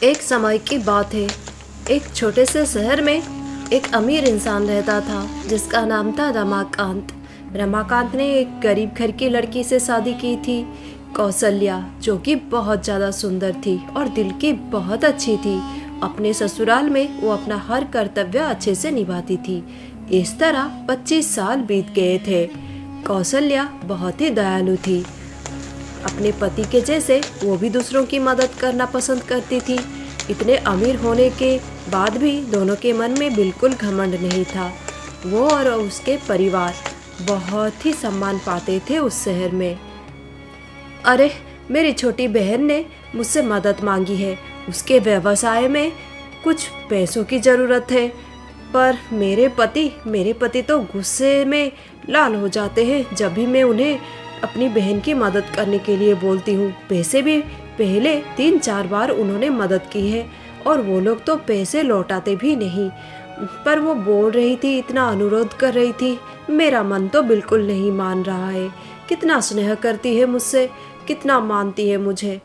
एक समय की बात है। एक छोटे से शहर में एक अमीर इंसान रहता था जिसका नाम था रमाकांत। रमाकांत ने एक गरीब घर की लड़की से शादी की थी, कौसल्या, जो कि बहुत ज़्यादा सुंदर थी और दिल की बहुत अच्छी थी। अपने ससुराल में वो अपना हर कर्तव्य अच्छे से निभाती थी। इस तरह 25 साल बीत गए थे। कौसल्या बहुत ही दयालु थी। अपने पति के जैसे वो भी दूसरों की मदद करना पसंद करती थी। इतने अमीर होने के बाद भी दोनों के मन में बिल्कुल घमंड नहीं था। वो और उसके परिवार बहुत ही सम्मान पाते थे उस शहर में। अरे, मेरी छोटी बहन ने मुझसे मदद मांगी है। उसके व्यवसाय में कुछ पैसों की ज़रूरत है, पर मेरे पति तो गुस्से में लाल हो जाते हैं जब भी मैं उन्हें अपनी बहन की मदद करने के लिए बोलती हूँ। पैसे भी पहले 3-4 बार उन्होंने मदद की है और वो लोग तो पैसे लौटाते भी नहीं। पर वो बोल रही थी, इतना अनुरोध कर रही थी, मेरा मन तो बिल्कुल नहीं मान रहा है। कितना स्नेह करती है मुझसे, कितना मानती है मुझे।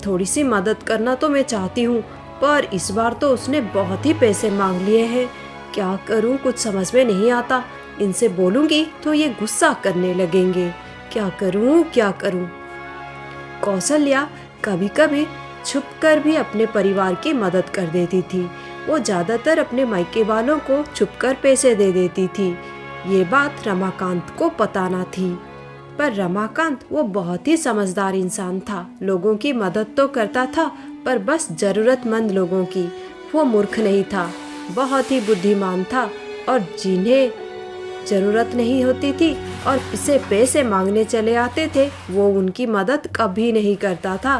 थोड़ी सी मदद करना तो मैं चाहती हूँ, पर इस बार तो उसने बहुत ही पैसे मांग लिए हैं। क्या करूँ, कुछ समझ में नहीं आता। इनसे बोलूँगी तो ये गुस्सा करने लगेंगे। क्या करूँ। कौसल्या कभी कभी छुपकर भी अपने परिवार की मदद कर देती थी। वो ज़्यादातर अपने मायके वालों को छुपकर पैसे दे देती थी। ये बात रमाकांत को पता न थी, पर रमाकांत वो बहुत ही समझदार इंसान था। लोगों की मदद तो करता था, पर बस ज़रूरतमंद लोगों की। वो मूर्ख नहीं था, बहुत ही बुद्धिमान था, और जिन्हें ज़रूरत नहीं होती थी और इसे पैसे मांगने चले आते थे, वो उनकी मदद कभी नहीं करता था।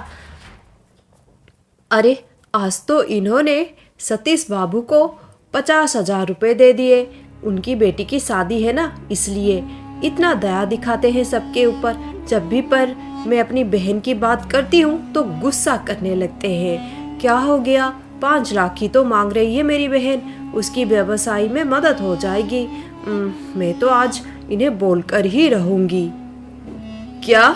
अरे, आज तो इन्होंने सतीश बाबू को 50,000 रुपये दे दिए। उनकी बेटी की शादी है ना, इसलिए इतना दया दिखाते हैं सबके ऊपर। जब भी पर मैं अपनी बहन की बात करती हूँ तो गुस्सा करने लगते हैं। क्या हो गया, 5 लाख की तो मांग रही है मेरी बहन, उसकी व्यवसाय में मदद हो जाएगी। मैं तो आज इन्हें बोलकर ही रहूंगी। क्या,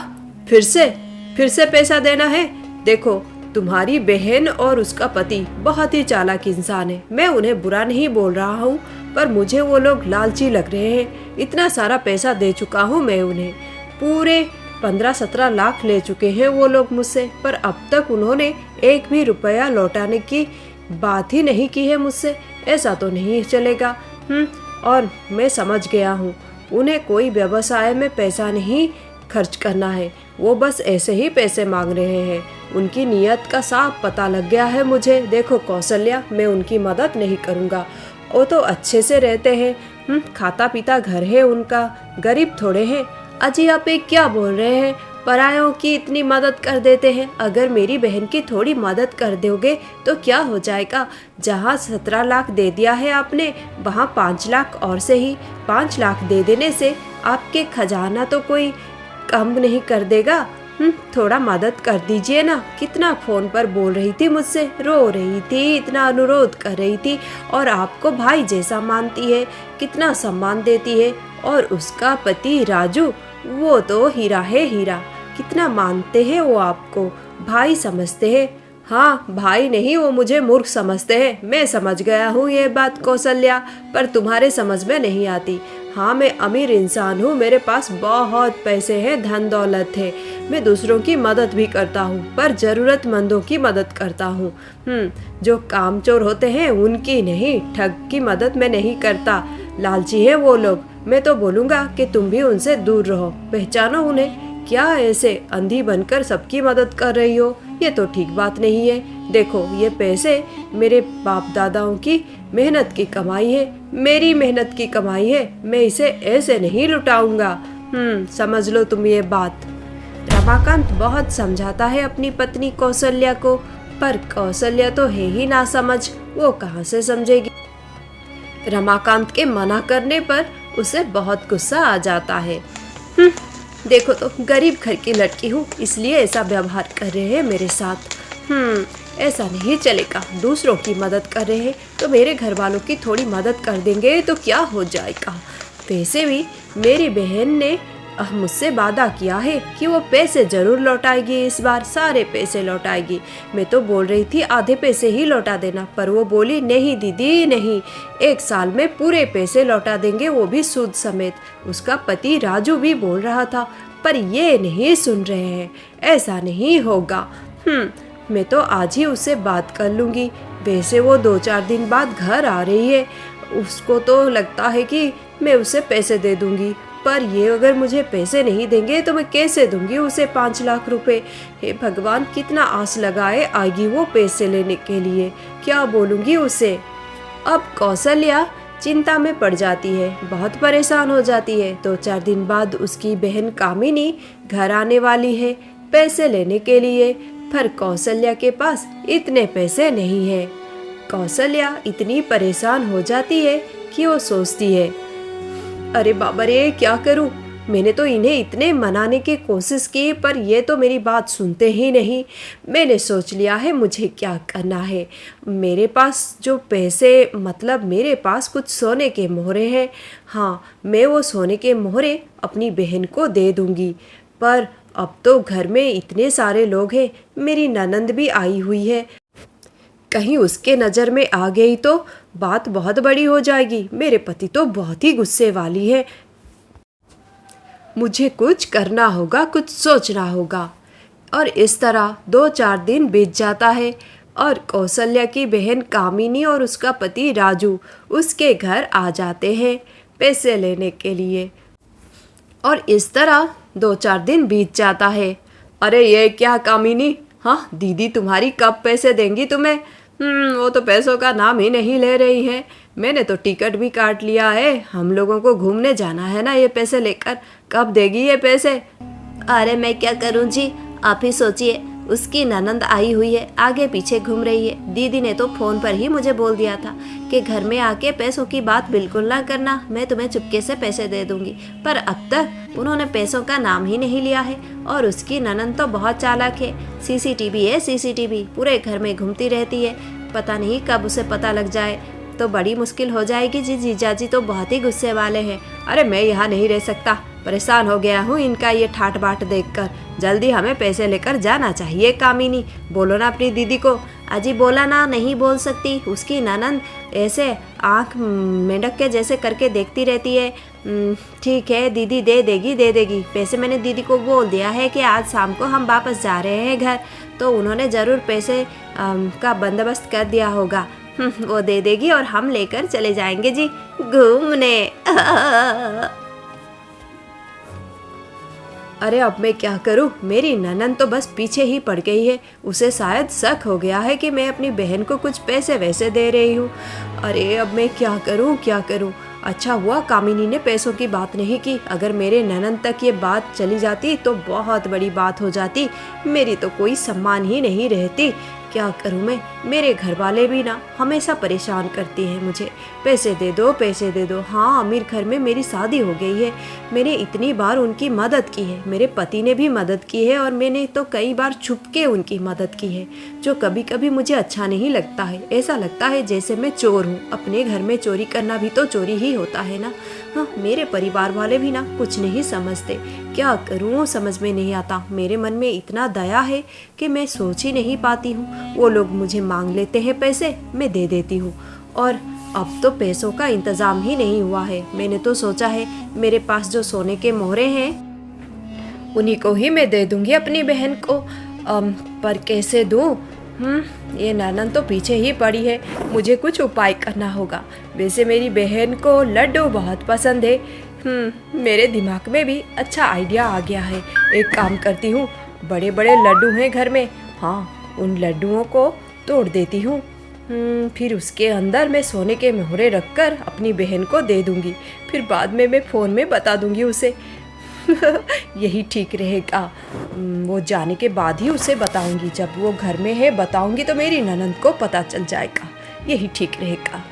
फिर से पैसा देना है? देखो, तुम्हारी बहन और उसका पति बहुत ही चालाक इंसान है। मैं उन्हें बुरा नहीं बोल रहा हूँ, पर मुझे वो लोग लालची लग रहे हैं। इतना सारा पैसा दे चुका हूँ मैं उन्हें, पूरे 15-17 लाख ले चुके हैं वो लोग मुझसे, पर अब तक उन्होंने एक भी रुपया लौटाने की बात ही नहीं की है मुझसे। ऐसा तो नहीं चलेगा। और मैं समझ गया हूँ, उन्हें कोई व्यवसाय में पैसा नहीं खर्च करना है। वो बस ऐसे ही पैसे मांग रहे हैं। उनकी नीयत का साफ पता लग गया है मुझे। देखो कौसल्या, मैं उनकी मदद नहीं करूँगा। वो तो अच्छे से रहते हैं, खाता पीता घर है उनका, गरीब थोड़े हैं। अजी, आप ये क्या बोल रहे हैं? परायों की इतनी मदद कर देते हैं। अगर मेरी बहन की थोड़ी मदद कर दोगे तो क्या हो जाएगा? जहाँ 17 लाख दे दिया है आपने, वहाँ 5 लाख और से ही 5 लाख दे देने से आपके खजाना तो कोई कम नहीं कर देगा। थोड़ा मदद कर दीजिए ना। कितना फ़ोन पर बोल रही थी मुझसे, रो रही थी, इतना अनुरोध कर रही थी, और आपको भाई जैसा मानती है, कितना सम्मान देती है। और उसका पति राजू, वो तो हीरा है, हीरा। कितना मानते हैं वो आपको, भाई समझते हैं। हाँ, भाई नहीं, वो मुझे मूर्ख समझते हैं। मैं समझ गया हूँ ये बात कौसल्या, पर तुम्हारे समझ में नहीं आती। हाँ, मैं अमीर इंसान हूँ, मेरे पास बहुत पैसे हैं, धन दौलत है। मैं दूसरों की मदद भी करता हूँ, पर ज़रूरतमंदों की मदद करता हूँ। जो कामचोर होते हैं उनकी नहीं, ठग की मदद मैं नहीं करता। लालची है वो लोग। मैं तो बोलूँगा कि तुम भी उनसे दूर रहो। पहचानो उन्हें। क्या ऐसे अंधी बनकर सबकी मदद कर रही हो? ये तो ठीक बात नहीं है। देखो, ये पैसे मेरे बाप दादाओं की मेहनत की कमाई है, मेरी मेहनत की कमाई है। मैं इसे ऐसे नहीं लुटाऊंगा। समझ लो तुम ये बात। रमाकांत बहुत समझाता है अपनी पत्नी कौसल्या को, पर कौसल्या तो है ही ना समझ। वो कहाँ से समझेगी? रमाकांत के मना करने पर उसे बहुत गुस्सा आ जाता है। देखो तो, गरीब घर की लड़की हूँ, इसलिए ऐसा व्यवहार कर रहे हैं मेरे साथ। ऐसा नहीं चलेगा। दूसरों की मदद कर रहे हैं तो मेरे घर वालों की थोड़ी मदद कर देंगे तो क्या हो जाएगा। वैसे भी मेरी बहन ने मुझसे वादा किया है कि वो पैसे जरूर लौटाएगी, इस बार सारे पैसे लौटाएगी। मैं तो बोल रही थी आधे पैसे ही लौटा देना, पर वो बोली नहीं दीदी नहीं, 1 साल में पूरे पैसे लौटा देंगे, वो भी सूद समेत। उसका पति राजू भी बोल रहा था, पर ये नहीं सुन रहे हैं। ऐसा नहीं होगा। मैं तो आज ही उससे बात कर लूँगी। वैसे वो 2-4 दिन बाद घर आ रही है, उसको तो लगता है कि मैं उसे पैसे दे दूँगी, पर ये अगर मुझे पैसे नहीं देंगे तो मैं कैसे दूँगी उसे 5 लाख रुपए। हे भगवान, कितना आस लगाए आएगी वो पैसे लेने के लिए, क्या बोलूँगी उसे। अब कौशल्या चिंता में पड़ जाती है, बहुत परेशान हो जाती है। 2-4 दिन बाद उसकी बहन कामिनी घर आने वाली है पैसे लेने के लिए, पर कौशल्या के पास इतने पैसे नहीं है। कौशल्या इतनी परेशान हो जाती है कि वो सोचती है, अरे बाबा रे, क्या करूं। मैंने तो इन्हें इतने मनाने की कोशिश की, पर ये तो मेरी बात सुनते ही नहीं। मैंने सोच लिया है मुझे क्या करना है। मेरे पास जो पैसे, मतलब मेरे पास कुछ सोने के मोहरे हैं। हाँ, मैं वो सोने के मोहरे अपनी बहन को दे दूंगी। पर अब तो घर में इतने सारे लोग हैं, मेरी ननंद भी आई हुई है, कहीं उसके नज़र में आ गई तो बात बहुत बड़ी हो जाएगी। मेरे पति तो बहुत ही गुस्से वाली है। मुझे कुछ करना होगा, कुछ सोचना होगा। और इस तरह 2-4 दिन बीत जाता है और कौशल्या की बहन कामिनी और उसका पति राजू उसके घर आ जाते हैं पैसे लेने के लिए। और इस तरह 2-4 दिन बीत जाता है। अरे ये क्या कामिनी, हाँ दीदी तुम्हारी कब पैसे देंगी तुम्हें? वो तो पैसों का नाम ही नहीं ले रही है। मैंने तो टिकट भी काट लिया है, हम लोगों को घूमने जाना है ना, ये पैसे लेकर कब देगी ये पैसे? अरे मैं क्या करूं जी, आप ही सोचिए। उसकी ननंद आई हुई है, आगे पीछे घूम रही है। दीदी ने तो फ़ोन पर ही मुझे बोल दिया था कि घर में आके पैसों की बात बिल्कुल ना करना, मैं तुम्हें चुपके से पैसे दे दूंगी। पर अब तक उन्होंने पैसों का नाम ही नहीं लिया है। और उसकी ननंद तो बहुत चालाक है, सीसीटीवी है सीसीटीवी, पूरे घर में घूमती रहती है। पता नहीं कब उसे पता लग जाए तो बड़ी मुश्किल हो जाएगी जी। जीजाजी तो बहुत ही गुस्से वाले हैं। अरे मैं यहाँ नहीं रह सकता, परेशान हो गया हूँ इनका ये ठाट बाट देखकर। जल्दी हमें पैसे लेकर जाना चाहिए। कामिनी, बोलो ना अपनी दीदी को। अजी बोला ना, नहीं बोल सकती। उसकी ननंद ऐसे आँख मेंढक के जैसे करके देखती रहती है। ठीक है दीदी, दे देगी पैसे। मैंने दीदी को बोल दिया है कि आज शाम को हम वापस जा रहे हैं घर, तो उन्होंने ज़रूर पैसे का बंदोबस्त कर दिया होगा। वो दे देगी और हम लेकर चले जाएंगे जी घूमने। अरे अब मैं क्या करूं, मेरी ननंद तो बस पीछे ही पड़ गई है। उसे शायद शक हो गया है कि मैं अपनी बहन को कुछ पैसे वैसे दे रही हूँ। अरे अब मैं क्या करूं। अच्छा हुआ कामिनी ने पैसों की बात नहीं की, अगर मेरे ननंद तक ये बात चली जाती तो बहुत बड़ी बात हो जाती, मेरी तो कोई सम्मान ही नहीं रहती। क्या करूं मैं, मेरे घर वाले भी ना हमेशा परेशान करती हैं मुझे, पैसे दे दो। हाँ, अमीर घर में मेरी शादी हो गई है, मैंने इतनी बार उनकी मदद की है, मेरे पति ने भी मदद की है, और मैंने तो कई बार छुप के उनकी मदद की है, जो कभी कभी मुझे अच्छा नहीं लगता है। ऐसा लगता है जैसे मैं चोर हूँ। अपने घर में चोरी करना भी तो चोरी ही होता है ना। हाँ, मेरे परिवार वाले भी ना कुछ नहीं समझते। क्या करूँ समझ में नहीं आता। मेरे मन में इतना दया है कि मैं सोच ही नहीं पाती हूँ। वो लोग मुझे मांग लेते हैं पैसे, मैं दे देती हूँ, और अब तो पैसों का इंतज़ाम ही नहीं हुआ है। मैंने तो सोचा है मेरे पास जो सोने के मोहरे हैं उन्हीं को ही मैं दे दूँगी अपनी बहन को, पर कैसे दूँ? ये ननद तो पीछे ही पड़ी है, मुझे कुछ उपाय करना होगा। वैसे मेरी बहन को लड्डू बहुत पसंद है। मेरे दिमाग में भी अच्छा आइडिया आ गया है। एक काम करती हूँ, बड़े बड़े लड्डू हैं घर में, हाँ उन लड्डुओं को तोड़ देती हूँ। फिर उसके अंदर मैं सोने के मोहरे रखकर अपनी बहन को दे दूँगी, फिर बाद में मैं फ़ोन में बता दूँगी उसे। यही ठीक रहेगा। वो जाने के बाद ही उसे बताऊंगी, जब वो घर में है बताऊंगी तो मेरी ननंद को पता चल जाएगा। यही ठीक रहेगा।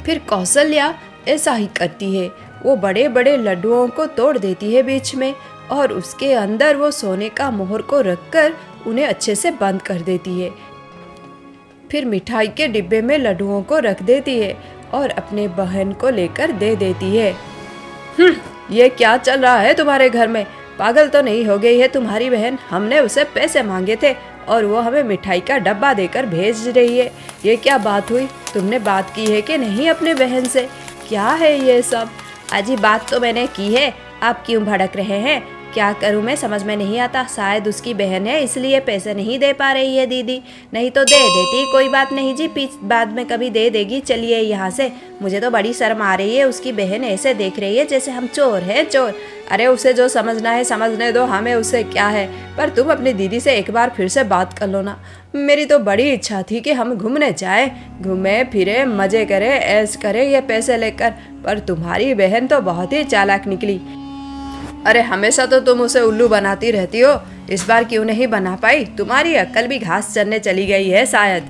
फिर कौशल्या ऐसा ही करती है, वो बड़े बड़े लड्डुओं को तोड़ देती है बीच में, और उसके अंदर वो सोने का मोहर को रखकर उन्हें अच्छे से बंद कर देती है। फिर मिठाई के डिब्बे में लड्डुओं को रख देती है और अपने बहन को लेकर दे देती है। ये क्या चल रहा है तुम्हारे घर में? पागल तो नहीं हो गई है तुम्हारी बहन? हमने उसे पैसे मांगे थे और वो हमें मिठाई का डब्बा देकर भेज रही है। ये क्या बात हुई? तुमने बात की है कि नहीं अपने बहन से? क्या है ये सब? अजी बात तो मैंने की है, आप क्यों भड़क रहे हैं? क्या करूं मैं, समझ में नहीं आता। शायद उसकी बहन है इसलिए पैसे नहीं दे पा रही है दीदी, नहीं तो दे देती। कोई बात नहीं जी, बाद में कभी दे देगी। चलिए यहाँ से, मुझे तो बड़ी शर्म आ रही है। उसकी बहन ऐसे देख रही है जैसे हम चोर हैं, चोर। अरे उसे जो समझना है समझने दो, हमें उससे क्या है। पर तुम अपनी दीदी से एक बार फिर से बात कर लो ना। मेरी तो बड़ी इच्छा थी कि हम घूमने जाएं, घूमे फिरे, मज़े करें, ऐश करें ये पैसे लेकर। पर तुम्हारी बहन तो बहुत ही चालाक निकली। अरे हमेशा तो तुम उसे उल्लू बनाती रहती हो, इस बार क्यों नहीं बना पाई? तुम्हारी अक्ल भी घास चरने चली गई है शायद।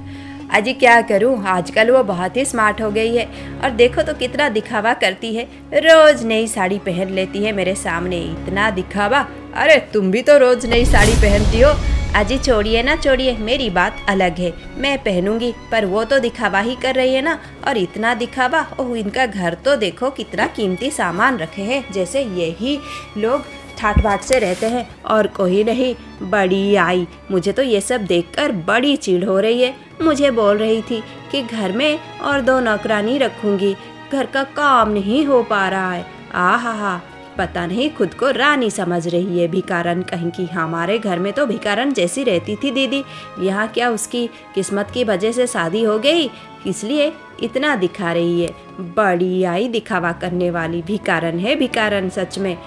अजी क्या करूं, आजकल वो बहुत ही स्मार्ट हो गई है। और देखो तो कितना दिखावा करती है, रोज नई साड़ी पहन लेती है मेरे सामने, इतना दिखावा। अरे तुम भी तो रोज नई साड़ी पहनती हो। अजी छोड़िए ना, छोड़िए, मेरी बात अलग है, मैं पहनूंगी। पर वो तो दिखावा ही कर रही है ना, और इतना दिखावा। ओह, इनका घर तो देखो कितना कीमती सामान रखे हैं, जैसे यही लोग ठाट बाट से रहते हैं और कोई नहीं। बड़ी आई, मुझे तो ये सब देखकर बड़ी चिढ़ हो रही है। मुझे बोल रही थी कि घर में और 2 नौकरानी रखूंगी, घर का काम नहीं हो पा रहा है। आहा, पता नहीं खुद को रानी समझ रही है, भिकारन कहीं की। हमारे घर में तो भिकारन जैसी रहती थी दीदी, यहाँ क्या उसकी किस्मत की वजह से शादी हो गई, इसलिए इतना दिखा रही है। बड़ी आई दिखावा करने वाली भिकारन है, भिकारन सच में।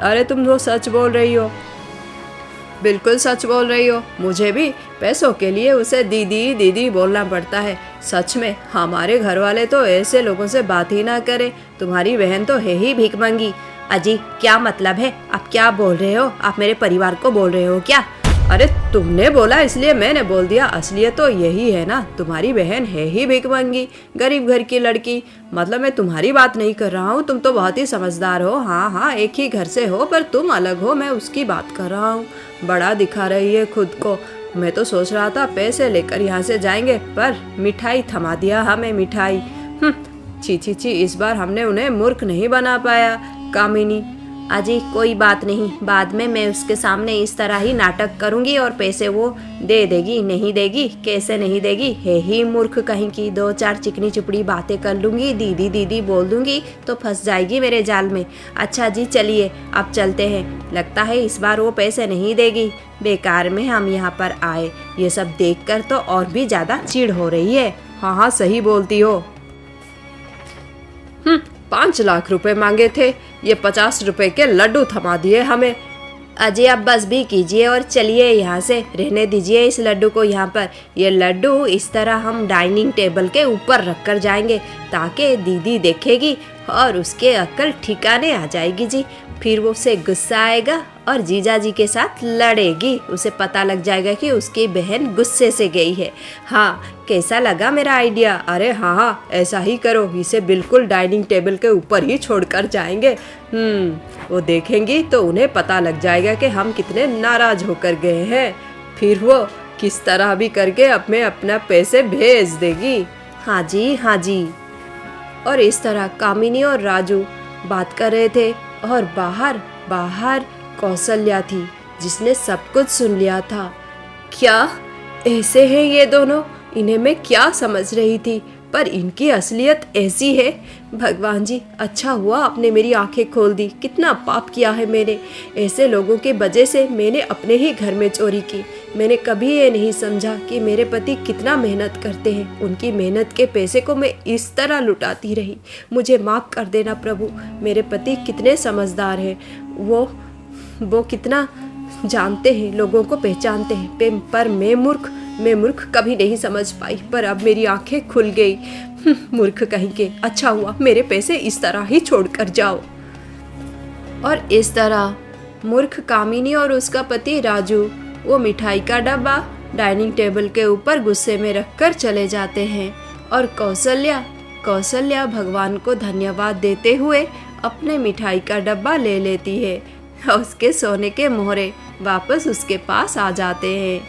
अरे तुम तो सच बोल रही हो, बिल्कुल सच बोल रही हो। मुझे भी पैसों के लिए उसे दीदी दीदी बोलना पड़ता है। सच में हमारे घर वाले तो ऐसे लोगों से बात ही ना करें। तुम्हारी बहन तो है ही भिखमंगी। अजी क्या मतलब है? आप क्या बोल रहे हो? आप मेरे परिवार को बोल रहे हो क्या? अरे तुमने बोला इसलिए मैंने बोल दिया। असलियत तो यही है ना, तुम्हारी बहन है ही भिखमंगी, गरीब घर की लड़की। मतलब मैं तुम्हारी बात नहीं कर रहा हूँ, तुम तो बहुत ही समझदार हो। हाँ, एक ही घर से हो, पर तुम अलग हो, मैं उसकी बात कर रहा हूँ। बड़ा दिखा रही है खुद को। मैं तो सोच रहा था पैसे लेकर यहाँ से जाएंगे, पर मिठाई थमा दिया हमें, मिठाई। छी छी छी, इस बार हमने उन्हें मूर्ख नहीं बना पाया कामिनी। अजी कोई बात नहीं, बाद में मैं उसके सामने इस तरह ही नाटक करूंगी और पैसे वो दे देगी। नहीं देगी, कैसे नहीं देगी, है ही मूर्ख कहीं की। 2-4 चिकनी चुपड़ी बातें कर लूंगी, दीदी दीदी बोल दूंगी तो फंस जाएगी मेरे जाल में। अच्छा जी चलिए अब चलते हैं, लगता है इस बार वो पैसे नहीं देगी। बेकार में हम यहाँ पर आए, ये सब देखकर तो और भी ज़्यादा चिढ़ हो रही है। हाँ सही बोलती हो। 5 लाख रुपए मांगे थे, ये 50 रुपए के लड्डू थमा दिए हमें। अजय अब बस भी कीजिए और चलिए यहाँ से, रहने दीजिए इस लड्डू को यहाँ पर। ये लड्डू इस तरह हम डाइनिंग टेबल के ऊपर रख कर जाएंगे ताकि दीदी देखेगी और उसके अक्ल ठिकाने आ जाएगी जी। फिर वो उसे गुस्सा आएगा और जीजा जी के साथ लड़ेगी। उसे पता लग जाएगा कि उसकी बहन गुस्से से गई है। हाँ, कैसा लगा मेरा आइडिया? अरे हाँ, ऐसा ही करो, इसे बिल्कुल डाइनिंग टेबल के ऊपर ही छोड़कर जाएंगे। वो देखेंगी तो उन्हें पता लग जाएगा कि हम कितने नाराज होकर गए हैं। फिर वो किस तरह भी करके अपना पैसे भेज देगी। हाँ जी, हाँ जी। और इस तरह कामिनी और राजू बात कर रहे थे और बाहर कौशल्या थी जिसने सब कुछ सुन लिया था। क्या ऐसे हैं ये दोनों? इन्हें मैं क्या समझ रही थी, पर इनकी असलियत ऐसी है। भगवान जी, अच्छा हुआ आपने मेरी आंखें खोल दी। कितना पाप किया है मैंने। ऐसे लोगों के वजह से मैंने अपने ही घर में चोरी की। मैंने कभी ये नहीं समझा कि मेरे पति कितना मेहनत करते हैं। उनकी मेहनत के पैसे को मैं इस तरह लुटाती रही। मुझे माफ़ कर देना प्रभु। मेरे पति कितने समझदार हैं, वो कितना जानते हैं, लोगों को पहचानते हैं। पर मैं मूर्ख कभी नहीं समझ पाई, पर अब मेरी आंखें खुल गई। मूर्ख कहीं के। अच्छा हुआ मेरे पैसे इस तरह ही छोड़कर जाओ। और इस तरह मूर्ख कामिनी और उसका पति राजू वो मिठाई का डब्बा डाइनिंग टेबल के ऊपर गुस्से में रखकर चले जाते हैं। और कौशल्या भगवान को धन्यवाद देते हुए अपने मिठाई का डब्बा ले लेती है और उसके सोने के मोहरे वापस उसके पास आ जाते हैं।